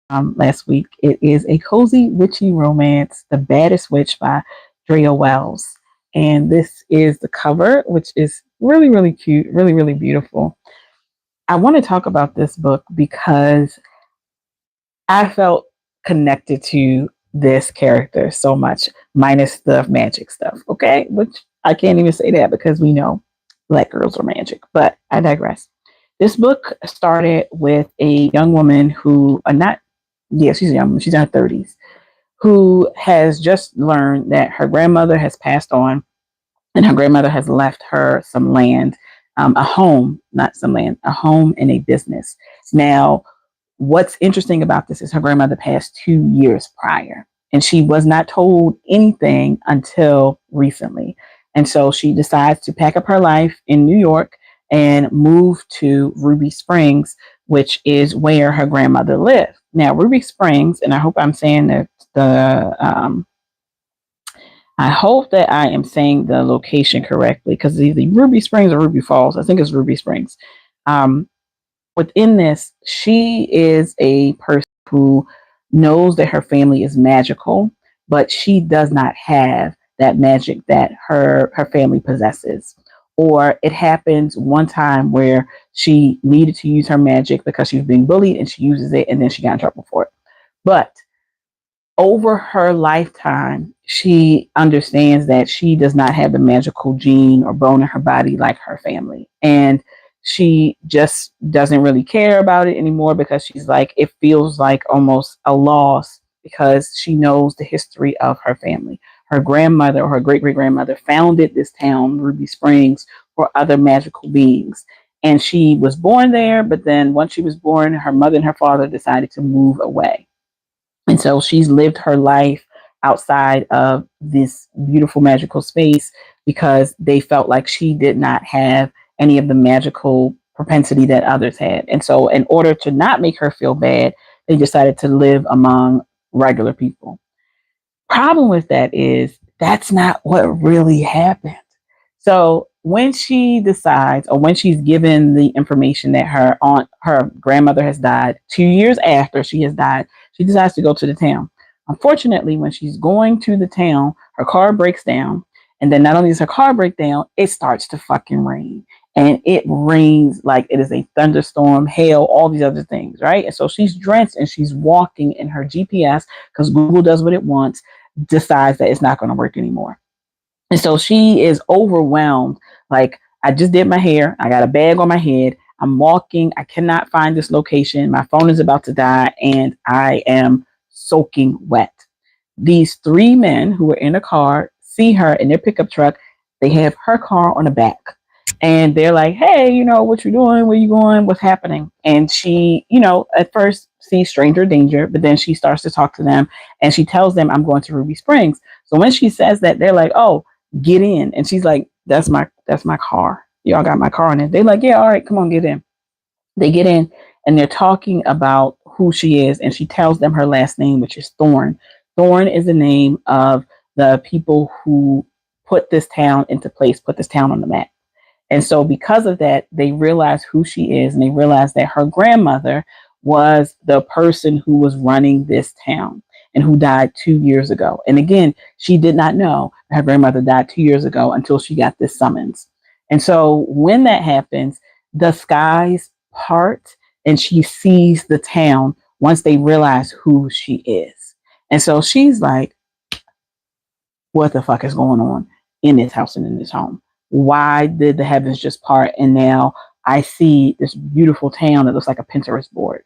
last week. It is a cozy witchy romance, The Baddest Witch by Dreia Wells. And this is the cover, which is really, really cute, really, really beautiful. I want to talk about this book because I felt connected to this character so much, minus the magic stuff, okay? Which I can't even say that because we know black girls are magic, but I digress. This book started with a young woman who, not, yeah, she's a young woman, she's in her 30s, who has just learned that her grandmother has passed on and her grandmother has left her some land, a home, not some land, a home and a business. Now, what's interesting about this is her grandmother passed 2 years prior, and she was not told anything until recently. And so she decides to pack up her life in New York and move to Ruby Springs, which is where her grandmother lived. Now, Ruby Springs, and I hope I'm saying I hope that I am saying the location correctly because it's either Ruby Springs or Ruby Falls. I think it's Ruby Springs. Um, Within this, she is a person who knows that her family is magical, but she does not have that magic that her family possesses. Or it happens one time where she needed to use her magic because she was being bullied and she uses it and then she got in trouble for it. But over her lifetime, she understands that she does not have the magical gene or bone in her body like her family. And she just doesn't really care about it anymore because she's like, it feels like almost a loss because she knows the history of her family. Her grandmother or her great great grandmother founded this town, Ruby Springs, for other magical beings. And she was born there, but then once she was born, her mother and her father decided to move away. And so she's lived her life outside of this beautiful magical space because they felt like she did not have any of the magical propensity that others had. And so, in order to not make her feel bad, they decided to live among regular people. Problem with that is that's not what really happened. So when she decides, or when she's given the information that her grandmother has died 2 years after she has died, she decides to go to the town. Unfortunately, when she's going to the town, her car breaks down. And then not only does her car break down, it starts to fucking rain. And it rains like it is a thunderstorm, hail, all these other things, right? And so she's drenched and she's walking in her GPS because Google does what it wants, decides that it's not going to work anymore. And so she is overwhelmed. Like, I just did my hair. I got a bag on my head. I'm walking. I cannot find this location. My phone is about to die and I am soaking wet. These three men who are in a car see her in their pickup truck. They have her car on the back. And they're like, hey, what you doing? Where you going? What's happening? And she, at first sees stranger danger, but then she starts to talk to them and she tells them, I'm going to Ruby Springs. So when she says that, they're like, oh, get in. And she's like, that's my car. Y'all got my car in it. They're like, yeah, all right, come on, get in. They get in and they're talking about who she is. And she tells them her last name, which is Thorn. Thorn is the name of the people who put this town into place, put this town on the map. And so because of that, they realize who she is and they realize that her grandmother was the person who was running this town and who died 2 years ago. And again, she did not know her grandmother died 2 years ago until she got this summons. And so when that happens, the skies part and she sees the town once they realize who she is. And so she's like, what the fuck is going on in this house and in this home? Why did the heavens just part? And now I see this beautiful town that looks like a Pinterest board.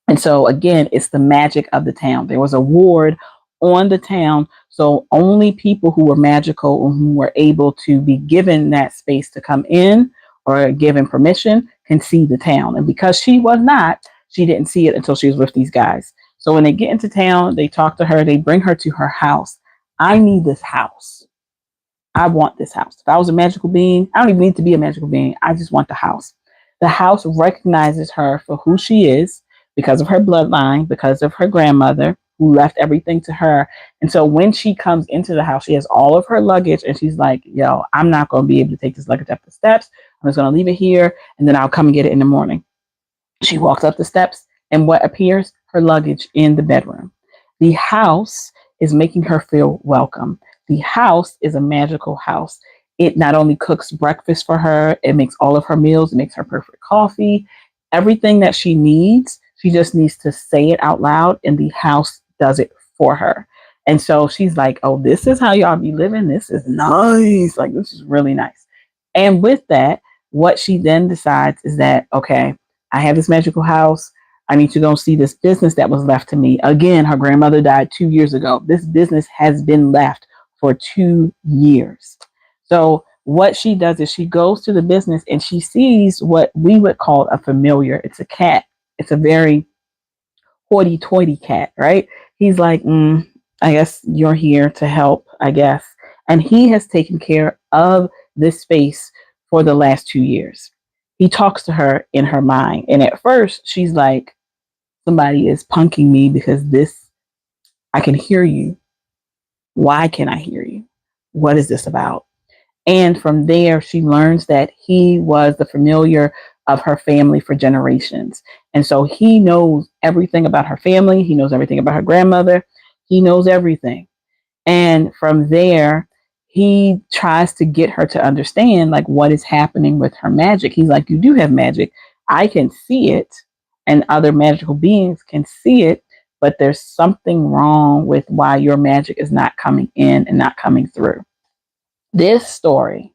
And so again, it's the magic of the town. There was a ward on the town. So only people who were magical or who were able to be given that space to come in or given permission can see the town. And because she was not, she didn't see it until she was with these guys. So when they get into town, they talk to her, they bring her to her house. I need this house. I want this house. If I was a magical being, I don't even need to be a magical being. I just want the house. The house recognizes her for who she is because of her bloodline, because of her grandmother who left everything to her. And so when she comes into the house, she has all of her luggage and she's like, yo, I'm not going to be able to take this luggage up the steps. I'm just going to leave it here and then I'll come and get it in the morning. She walks up the steps and what appears? her luggage in the bedroom. The house is making her feel welcome. The house is a magical house. It not only cooks breakfast for her, it makes all of her meals, it makes her perfect coffee, everything that she needs. She just needs to say it out loud, and the house does it for her. And so she's like, oh, this is how y'all be living. This is nice. Like, this is really nice. And with that, what she then decides is that, okay, I have this magical house. I need to go see this business that was left to me. Again, her grandmother died 2 years ago. This business has been left for 2 years. So what she does is she goes to the business and she sees what we would call a familiar. It's a cat. It's a very hoity-toity cat, right? He's like, I guess you're here to help, I guess. And he has taken care of this space for the last 2 years. He talks to her in her mind. And at first, she's like, somebody is punking me because I can hear you. Why can I hear you? What is this about? And from there, she learns that he was the familiar of her family for generations. And so he knows everything about her family. He knows everything about her grandmother. He knows everything. And from there, he tries to get her to understand like what is happening with her magic. He's like, you do have magic. I can see it, and other magical beings can see it, but there's something wrong with why your magic is not coming in and not coming through. This story,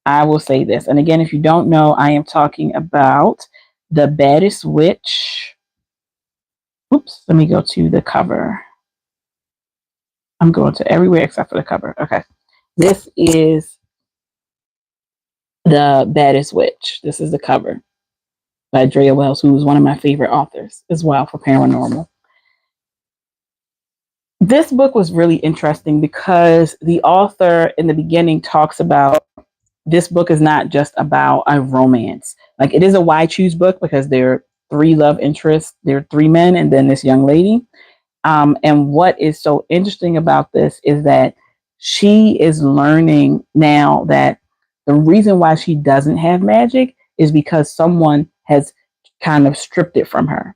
I will say this. And again, if you don't know, I am talking about The Baddest Witch. Oops, let me go to the cover. I'm going to everywhere except for the cover. Okay. This is The Baddest Witch. This is the cover by Dreia, who is one of my favorite authors as well for paranormal. This book was really interesting because the author in the beginning talks about this book is not just about a romance. Like, it is a why choose book because there are 3 love interests. There are 3 men and then this young lady. And what is so interesting about this is that she is learning now that the reason why she doesn't have magic is because someone has kind of stripped it from her.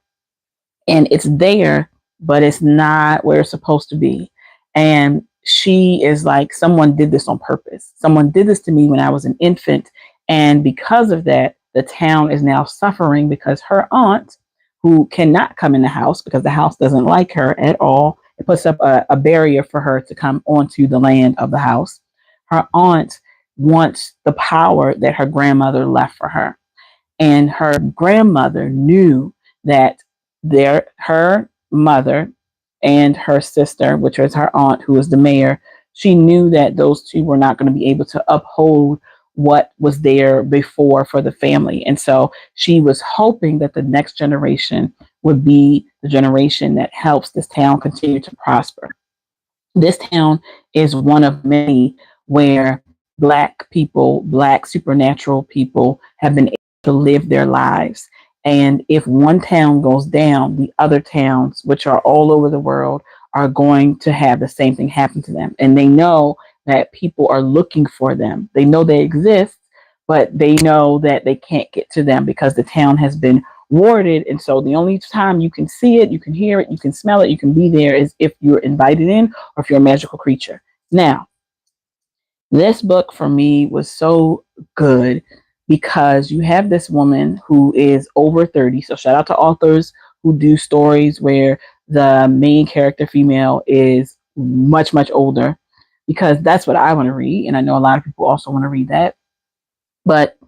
And it's there, but it's not where it's supposed to be. And she is like, someone did this on purpose. Someone did this to me when I was an infant. And because of that, the town is now suffering because her aunt, who cannot come in the house because the house doesn't like her at all, it puts up a barrier for her to come onto the land of the house. Her aunt wants the power that her grandmother left for her. And her grandmother knew that her mother and her sister, which was her aunt, who was the mayor, she knew that those 2 were not going to be able to uphold what was there before for the family. And so she was hoping that the next generation would be the generation that helps this town continue to prosper. This town is one of many where Black people, Black supernatural people have been able to live their lives. And if one town goes down, the other towns, which are all over the world, are going to have the same thing happen to them. And they know that people are looking for them. They know they exist, but they know that they can't get to them because the town has been warded. And so the only time you can see it, you can hear it, you can smell it, you can be there is if you're invited in or if you're a magical creature. Now, this book for me was so good because you have this woman who is over 30. So shout out to authors who do stories where the main character female is much, much older, because that's what I want to read. And I know a lot of people also want to read that. But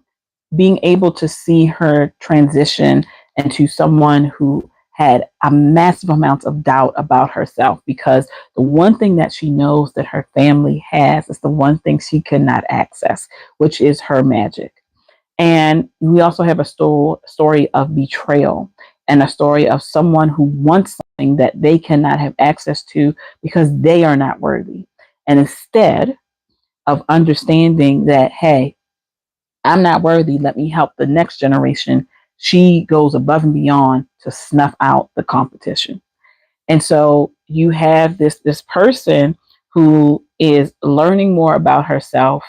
being able to see her transition into someone who had a massive amount of doubt about herself, because the one thing that she knows that her family has is the one thing she cannot access, which is her magic. And we also have a story of betrayal and a story of someone who wants something that they cannot have access to because they are not worthy. And instead of understanding that, hey, I'm not worthy, let me help the next generation, she goes above and beyond to snuff out the competition. And so you have this person who is learning more about herself,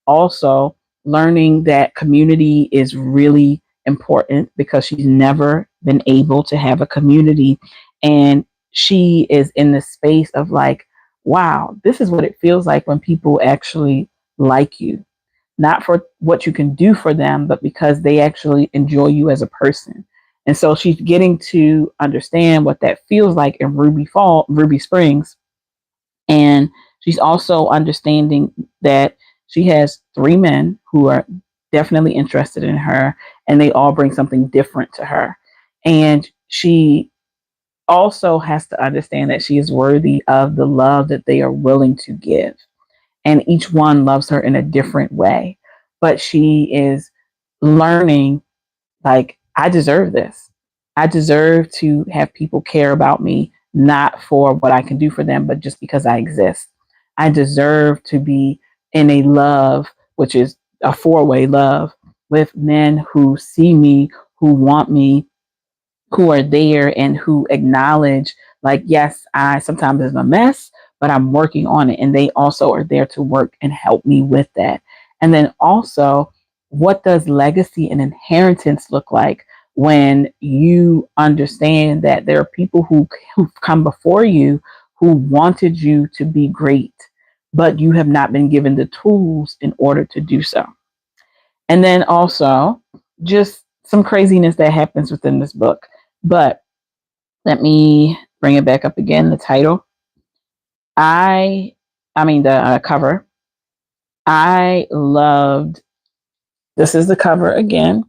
also learning that community is really important because she's never been able to have a community. And she is in the space of like, wow, this is what it feels like when people actually like you, not for what you can do for them, but because they actually enjoy you as a person. And so she's getting to understand what that feels like in Ruby Springs. And she's also understanding that she has three men who are definitely interested in her, and they all bring something different to her. And she also has to understand that she is worthy of the love that they are willing to give. And each one loves her in a different way. But she is learning, like, I deserve this. I deserve to have people care about me, not for what I can do for them, but just because I exist. I deserve to be in a love, which is a four-way love, with men who see me, who want me, who are there and who acknowledge, like, yes, I sometimes is a mess, but I'm working on it. And they also are there to work and help me with that. And then also, what does legacy and inheritance look like when you understand that there are people who've come before you who wanted you to be great, but you have not been given the tools in order to do so. And then also, just some craziness that happens within this book. But let me bring it back up again. The title. I mean the cover. I loved. This is the cover again.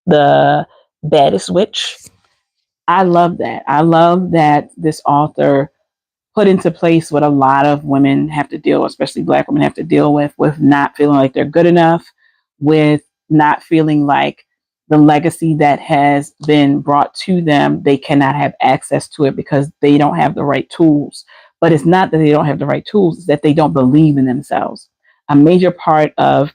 The Baddest Witch. I love that. I love that this author put into place what a lot of women have to deal, especially Black women have to deal with not feeling like they're good enough, with not feeling like the legacy that has been brought to them, they cannot have access to it because they don't have the right tools. But it's not that they don't have the right tools, it's that they don't believe in themselves. A major part of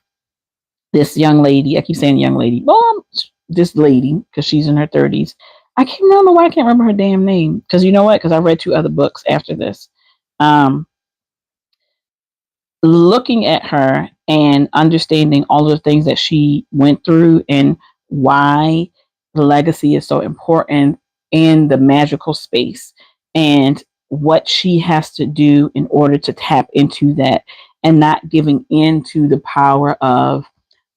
this young lady, I keep saying young lady, well, this lady, because she's in her 30s. Don't know why I can't remember her damn name. Because you know what? Because I read two other books after this. Um, Looking at her and understanding all of the things that she went through and why the legacy is so important in the magical space and what she has to do in order to tap into that and not giving in to the power of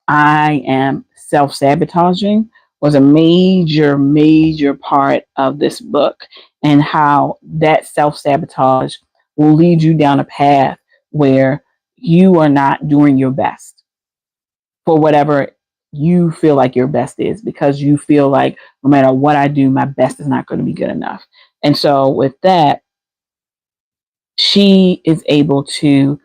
I am self sabotaging was a major, major part of this book, and how that self sabotage will lead you down a path where you are not doing your best for whatever you feel like your best is, because you feel like no matter what I do, my best is not going to be good enough. And so, with that, she is able to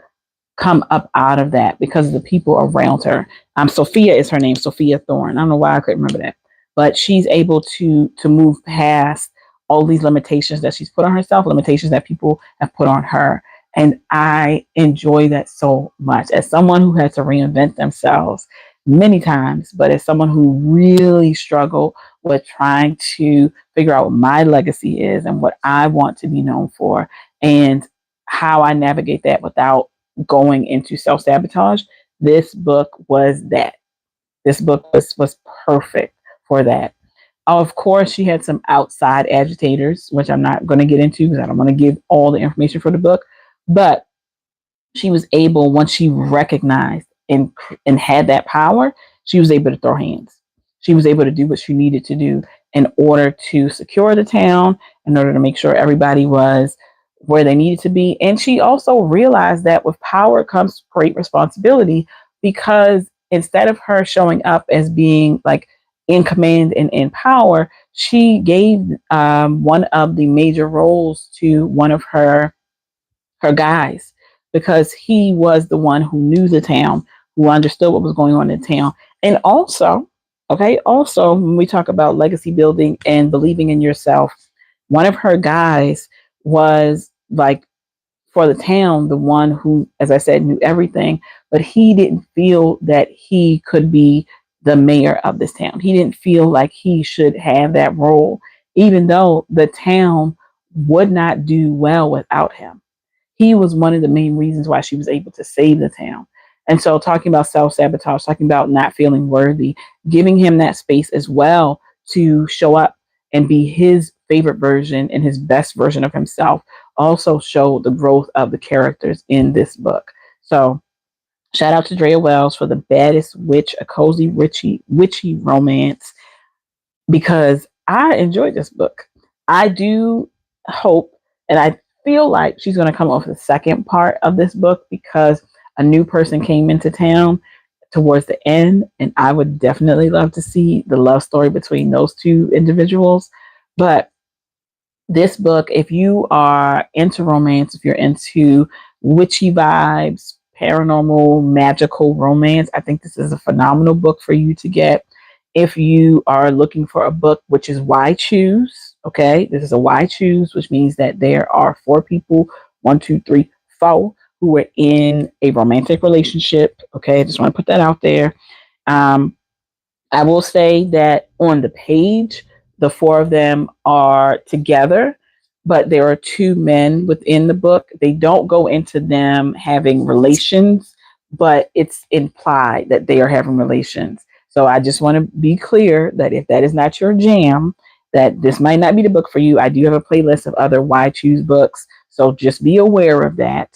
come up out of that because of the people around her. Sophia is her name, Sophia Thorne. I don't know why I couldn't remember that, but she's able to move past all these limitations that she's put on herself, limitations that people have put on her. And I enjoy that so much as someone who had to reinvent themselves many times, but as someone who really struggled with trying to figure out what my legacy is and what I want to be known for and how I navigate that without going into self-sabotage. This book was that. This book was perfect for that. Of course, she had some outside agitators, which I'm not going to get into because I don't want to give all the information for the book. But she was able, once she recognized and had that power, she was able to throw hands. She was able to do what she needed to do in order to secure the town, in order to make sure everybody was where they needed to be. And she also realized that with power comes great responsibility, because instead of her showing up as being like in command and in power, she gave one of the major roles to one of her guys, because he was the one who knew the town, who understood what was going on in town. And also, okay, also when we talk about legacy building and believing in yourself, one of her guys was like, for the town, the one who, as I said, knew everything, but he didn't feel that he could be the mayor of this town. He didn't feel like he should have that role, even though the town would not do well without him. He was one of the main reasons why she was able to save the town. And so, talking about self sabotage, talking about not feeling worthy, giving him that space as well to show up and be his favorite version and his best version of himself also show the growth of the characters in this book. So shout out to Dreia Wells for The Baddest Witch, a cozy witchy romance, because I enjoyed this book. I do hope, and I feel like she's going to come off the second part of this book because a new person came into town towards the end, and I would definitely love to see the love story between those two individuals. But this book, if you are into romance, if you're into witchy vibes, paranormal, magical romance, I think this is a phenomenal book for you to get. If you are looking for a book, which is why choose, okay, this is a why choose, which means that there are four people, one, two, three, four, who are in a romantic relationship. Okay, I just want to put that out there. Um, I will say that on the page, the four of them are together, but there are two men within the book. They don't go into them having relations, but it's implied that they are having relations. So I just want to be clear that if that is not your jam, that this might not be the book for you. I do have a playlist of other Why Choose books. So just be aware of that.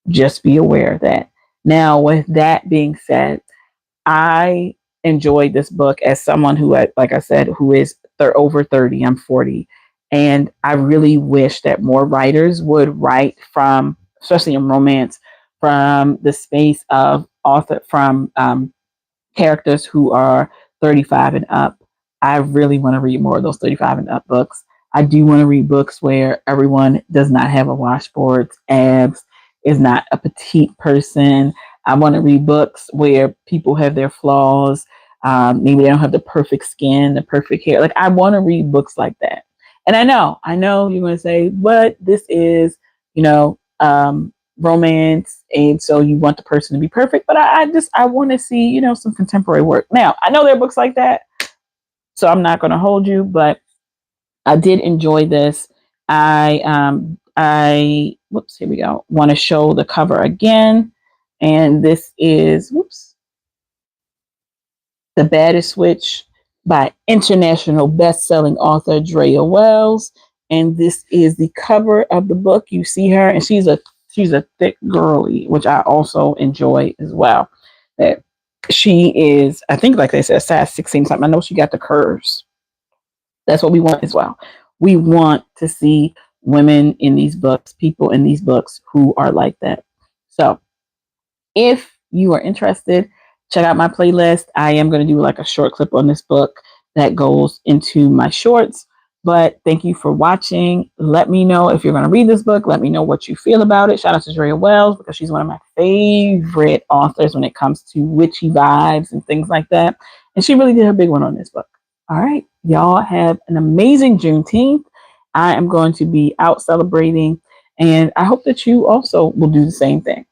Just be aware of that. Now, with that being said, I enjoyed this book as someone who, like I said, who is over 30. I'm 40. And I really wish that more writers would write from, especially in romance, from the space of author, from characters who are 35 and up. I really want to read more of those 35 and up books. I do want to read books where everyone does not have a washboard, abs, is not a petite person. I want to read books where people have their flaws. Maybe they don't have the perfect skin, the perfect hair. Like, I want to read books like that. And I know you're going to say, but this is, you know, romance, and so you want the person to be perfect. But I want to see, you know, some contemporary work. Now, I know there are books like that, so I'm not going to hold you, but I did enjoy this. Whoops, here we go. Want to show the cover again. And this is, The Baddest Witch by international best-selling author Dreia Wells. And this is the cover of the book. You see her, and she's a thick girly, which I also enjoy as well. That she is, I think, like they said, size 16 something. I know she got the curves. That's what we want as well. We want to see women in these books, people in these books who are like that. So if you are interested, check out my playlist. I am going to do like a short clip on this book that goes into my shorts. But thank you for watching. Let me know if you're going to read this book. Let me know what you feel about it. Shout out to Dreia Wells because she's one of my favorite authors when it comes to witchy vibes and things like that. And she really did a big one on this book. All right. Y'all have an amazing Juneteenth. I am going to be out celebrating, and I hope that you also will do the same thing.